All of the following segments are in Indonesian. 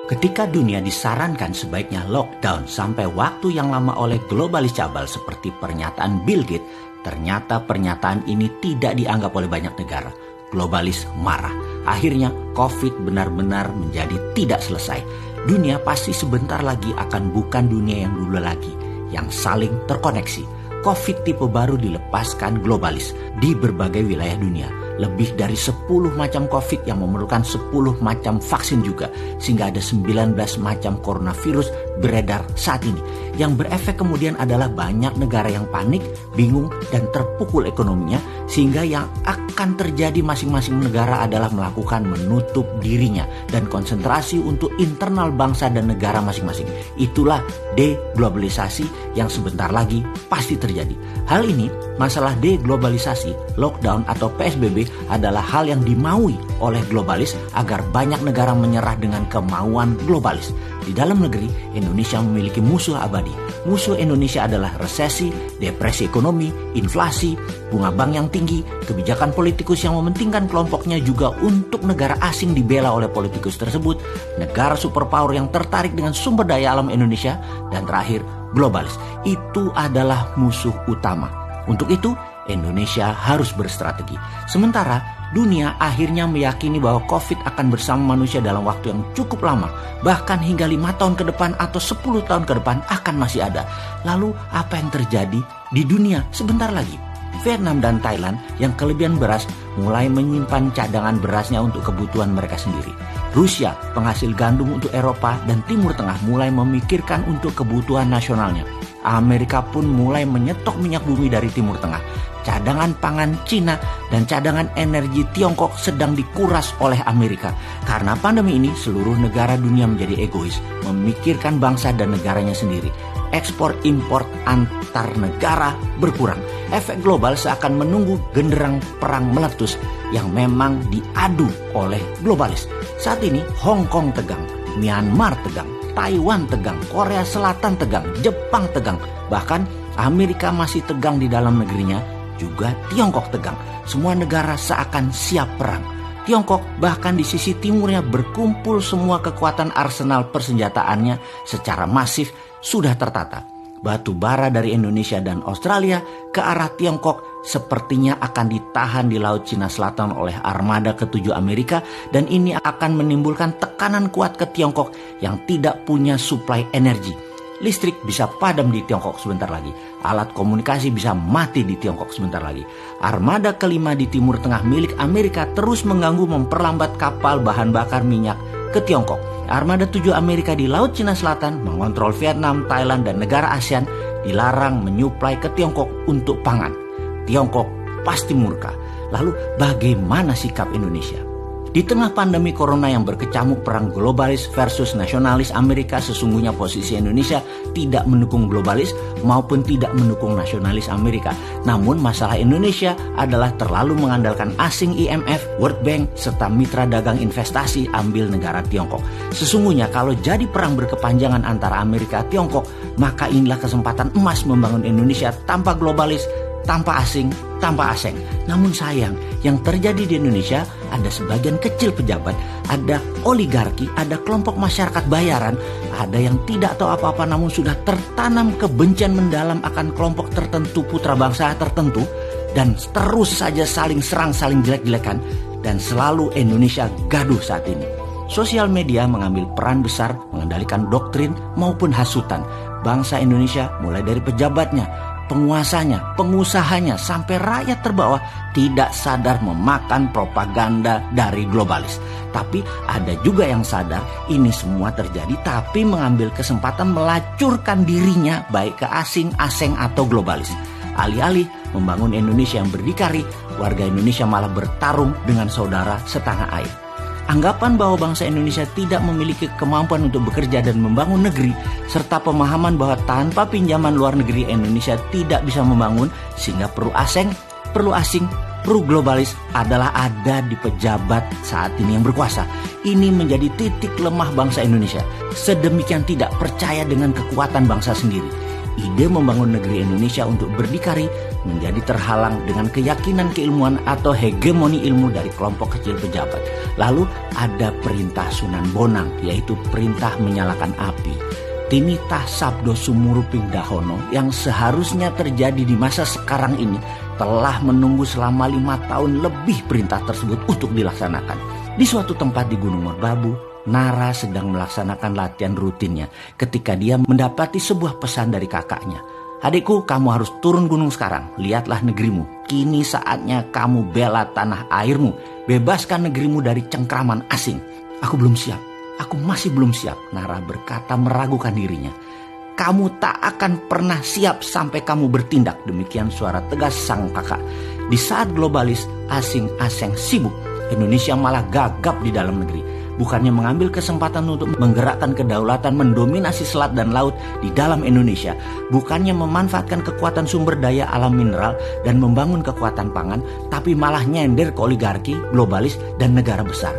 Ketika dunia disarankan sebaiknya lockdown sampai waktu yang lama oleh globalis cabal seperti pernyataan Bill Gates, ternyata pernyataan ini tidak dianggap oleh banyak negara. Globalis marah. Akhirnya COVID benar-benar menjadi tidak selesai. Dunia pasti sebentar lagi akan bukan dunia yang dulu lagi, yang saling terkoneksi. COVID tipe baru dilepaskan globalis di berbagai wilayah dunia. Lebih dari 10 macam COVID yang memerlukan 10 macam vaksin juga. Sehingga ada 19 macam coronavirus beredar saat ini. Yang berefek kemudian adalah banyak negara yang panik, bingung, dan terpukul ekonominya. Sehingga yang akan terjadi masing-masing negara adalah melakukan menutup dirinya dan konsentrasi untuk internal bangsa dan negara masing-masing. Itulah deglobalisasi yang sebentar lagi pasti terjadi. Hal ini, masalah deglobalisasi, lockdown atau PSBB adalah hal yang dimaui oleh globalis agar banyak negara menyerah dengan kemauan globalis. Di dalam negeri, Indonesia memiliki musuh abadi. Musuh Indonesia adalah resesi, depresi ekonomi, inflasi, bunga bank yang tinggi, kebijakan politikus yang mementingkan kelompoknya juga untuk negara asing dibela oleh politikus tersebut, negara superpower yang tertarik dengan sumber daya alam Indonesia, dan terakhir, globalis. Itu adalah musuh utama. Untuk itu, Indonesia harus berstrategi. Sementara dunia akhirnya meyakini bahwa COVID akan bersama manusia dalam waktu yang cukup lama. Bahkan hingga 5 tahun ke depan atau 10 tahun ke depan akan masih ada. Lalu apa yang terjadi di dunia sebentar lagi? Vietnam dan Thailand yang kelebihan beras mulai menyimpan cadangan berasnya untuk kebutuhan mereka sendiri. Rusia, penghasil gandum untuk Eropa dan Timur Tengah mulai memikirkan untuk kebutuhan nasionalnya. Amerika pun mulai menyetok minyak bumi dari Timur Tengah. Cadangan pangan Cina dan cadangan energi Tiongkok sedang dikuras oleh Amerika. Karena pandemi ini, seluruh negara dunia menjadi egois, memikirkan bangsa dan negaranya sendiri. Ekspor-impor antar negara berkurang. Efek global seakan menunggu genderang perang meletus yang memang diadu oleh globalis. Saat ini Hong Kong tegang, Myanmar tegang, Taiwan tegang, Korea Selatan tegang, Jepang tegang. Bahkan Amerika masih tegang di dalam negerinya, juga Tiongkok tegang. Semua negara seakan siap perang. Tiongkok bahkan di sisi timurnya berkumpul semua kekuatan arsenal persenjataannya secara masif sudah tertata. Batu bara dari Indonesia dan Australia ke arah Tiongkok sepertinya akan ditahan di Laut Cina Selatan oleh armada ke-7 Amerika, dan ini akan menimbulkan tekanan kuat ke Tiongkok yang tidak punya suplai energi. Listrik bisa padam di Tiongkok sebentar lagi. Alat komunikasi bisa mati di Tiongkok sebentar lagi. Armada kelima di Timur Tengah milik Amerika terus mengganggu memperlambat kapal bahan bakar minyak ke Tiongkok. Armada 7 Amerika di Laut Cina Selatan mengontrol Vietnam, Thailand, dan negara ASEAN dilarang menyuplai ke Tiongkok untuk pangan. Tiongkok pasti murka. Lalu bagaimana sikap Indonesia? Di tengah pandemi corona yang berkecamuk perang globalis versus nasionalis Amerika, sesungguhnya posisi Indonesia tidak mendukung globalis maupun tidak mendukung nasionalis Amerika. Namun masalah Indonesia adalah terlalu mengandalkan asing IMF, World Bank, serta mitra dagang investasi ambil negara Tiongkok. Sesungguhnya kalau jadi perang berkepanjangan antara Amerika dan Tiongkok, maka inilah kesempatan emas membangun Indonesia tanpa globalis, tanpa asing, tanpa asing. Namun sayang, yang terjadi di Indonesia ada sebagian kecil pejabat, ada oligarki, ada kelompok masyarakat bayaran, ada yang tidak tahu apa-apa namun sudah tertanam kebencian mendalam akan kelompok tertentu, putra bangsa tertentu, dan terus saja saling serang, saling jelek-jelekan, dan selalu Indonesia gaduh saat ini. Sosial media mengambil peran besar mengendalikan doktrin maupun hasutan. Bangsa Indonesia mulai dari pejabatnya, penguasanya, pengusahanya, sampai rakyat terbawah tidak sadar memakan propaganda dari globalis. Tapi ada juga yang sadar ini semua terjadi tapi mengambil kesempatan melacurkan dirinya baik ke asing atau globalis. Alih-alih membangun Indonesia yang berdikari, warga Indonesia malah bertarung dengan saudara setanah air. Anggapan bahwa bangsa Indonesia tidak memiliki kemampuan untuk bekerja dan membangun negeri, serta pemahaman bahwa tanpa pinjaman luar negeri Indonesia tidak bisa membangun, sehingga perlu asing, perlu globalis adalah ada di pejabat saat ini yang berkuasa. Ini menjadi titik lemah bangsa Indonesia. Sedemikian tidak percaya dengan kekuatan bangsa sendiri. ide membangun negeri Indonesia untuk berdikari menjadi terhalang dengan keyakinan keilmuan atau hegemoni ilmu dari kelompok kecil pejabat. Lalu ada perintah Sunan Bonang, yaitu perintah menyalakan api. Tinitah Sabdo Sumuruping Dahono yang seharusnya terjadi di masa sekarang ini telah menunggu selama 5 tahun lebih perintah tersebut untuk dilaksanakan. Di suatu tempat di Gunung Merbabu, Nara sedang melaksanakan latihan rutinnya ketika dia mendapati sebuah pesan dari kakaknya. Adikku, kamu harus turun gunung sekarang. Lihatlah negerimu. Kini saatnya kamu bela tanah airmu. Bebaskan negerimu dari cengkraman asing. Aku belum siap. Aku masih belum siap, Nara berkata meragukan dirinya. Kamu tak akan pernah siap sampai kamu bertindak. Demikian suara tegas sang kakak. Di saat globalis asing-asing sibuk, Indonesia malah gagap di dalam negeri. Bukannya mengambil kesempatan untuk menggerakkan kedaulatan mendominasi selat dan laut di dalam Indonesia. Bukannya memanfaatkan kekuatan sumber daya alam mineral dan membangun kekuatan pangan. Tapi malah nyender ke oligarki, globalis, dan negara besar.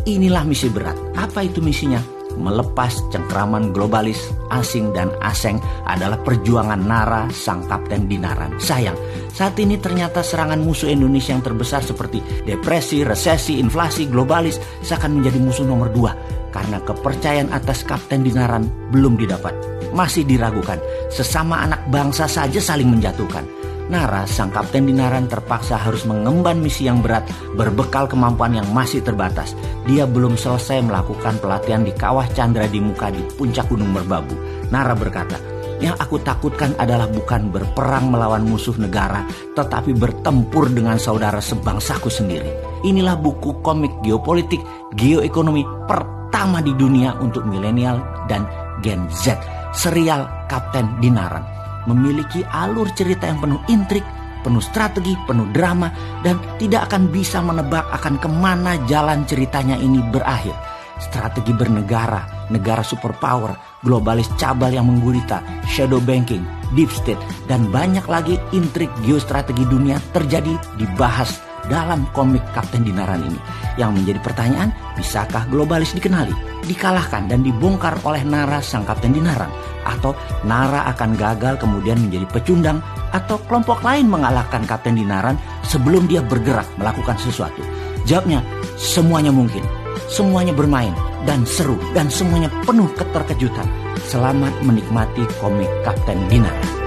Inilah misi berat. Apa itu misinya? Melepas cengkraman globalis, asing dan aseng adalah perjuangan Nara, sang kapten Dinaran. Sayang, saat ini ternyata serangan musuh Indonesia yang terbesar seperti depresi, resesi, inflasi, globalis seakan menjadi musuh nomor 2 karena kepercayaan atas kapten Dinaran belum didapat. Masih diragukan, sesama anak bangsa saja saling menjatuhkan. Nara, sang kapten Dinaran terpaksa harus mengemban misi yang berat berbekal kemampuan yang masih terbatas. Dia belum selesai melakukan pelatihan di Kawah Chandra di Muka di puncak Gunung Merbabu. Nara berkata, yang aku takutkan adalah bukan berperang melawan musuh negara, tetapi bertempur dengan saudara sebangsaku sendiri. Inilah buku komik geopolitik, geoekonomi pertama di dunia untuk milenial dan Gen Z, serial Kapten Dinaran. Memiliki alur cerita yang penuh intrik, penuh strategi, penuh drama, dan tidak akan bisa menebak akan kemana jalan ceritanya ini berakhir. Strategi bernegara, negara superpower, globalis cabal yang menggurita, shadow banking, deep state, dan banyak lagi intrik geostrategi dunia terjadi dibahas dalam komik Kapten Dinaran ini. Yang menjadi pertanyaan, bisakah globalis dikenali, dikalahkan, dan dibongkar oleh Nara, sang Kapten Dinaran? Atau Nara akan gagal kemudian menjadi pecundang, atau kelompok lain mengalahkan Kapten Dinaran sebelum dia bergerak melakukan sesuatu? Jawabnya, semuanya mungkin. Semuanya bermain dan seru dan semuanya penuh keterkejutan. Selamat menikmati komik Kapten Dinaran.